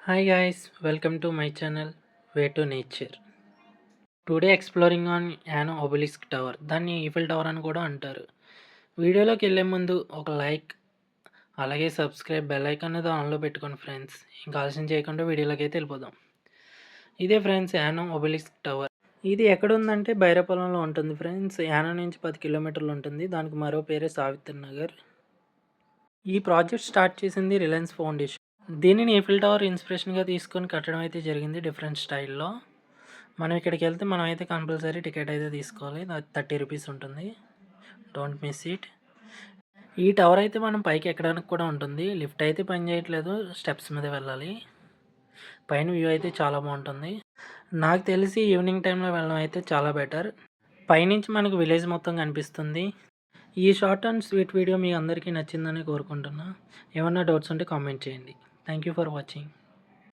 Hi guys, welcome to my channel Way to Nature. Today exploring on an obelisk tower. దాన్ని Eiffel tower అని కూడా అంటారు. వీడియోలోకి వెళ్ళే ముందు ఒక లైక్, అలాగే సబ్స్క్రైబ్, బెల్ ఐకాన్ అనేది ఆన్‌లో పెట్టుకోండి ఫ్రెండ్స్. ఇంకా ఆలస్యం చేయకుండా వీడియోలోకి అయితే వెళ్ళిపోదాం. ఇదే ఫ్రెండ్స్ యానో ఒబెలిస్క్ టవర్. ఇది ఎక్కడుందంటే బైరాపాలెంలో ఉంటుంది ఫ్రెండ్స్. యానా నుంచి 10 కిలోమీటర్లు ఉంటుంది. దానికి మరో పేరే సావిత్రి నగర్. ఈ ప్రాజెక్ట్ స్టార్ట్ చేసింది రిలయన్స్ ఫౌండేషన్. దీనిని ఈఫిల్ టవర్ ఇన్స్పిరేషన్‌గా తీసుకొని కట్టడం అయితే జరిగింది డిఫరెంట్ స్టైల్‌లో. మనం ఇక్కడికెళ్తే మనమైతే కంపల్సరీ టికెట్ అయితే తీసుకోవాలి. అది 30 రూపీస్ ఉంటుంది. Don't miss it. ఈ టవర్ అయితే మనం పైకి ఎక్కడానికి కూడా ఉంటుంది. లిఫ్ట్ అయితే పనిచేయట్లేదు. స్టెప్స్ మీద వెళ్ళాలి. పైన వ్యూ అయితే చాలా బాగుంటుంది. నాకు తెలిసి ఈవినింగ్ టైంలో వెళ్ళడం అయితే చాలా బెటర్. పైనుంచి మనకు విలేజ్ మొత్తం కనిపిస్తుంది. ఈ షార్ట్ అండ్ స్వీట్ వీడియో మీ అందరికీ నచ్చిందని కోరుకుంటున్నా. ఏమన్నా డౌట్స్ ఉంటే కామెంట్ చేయండి. Thank you for watching.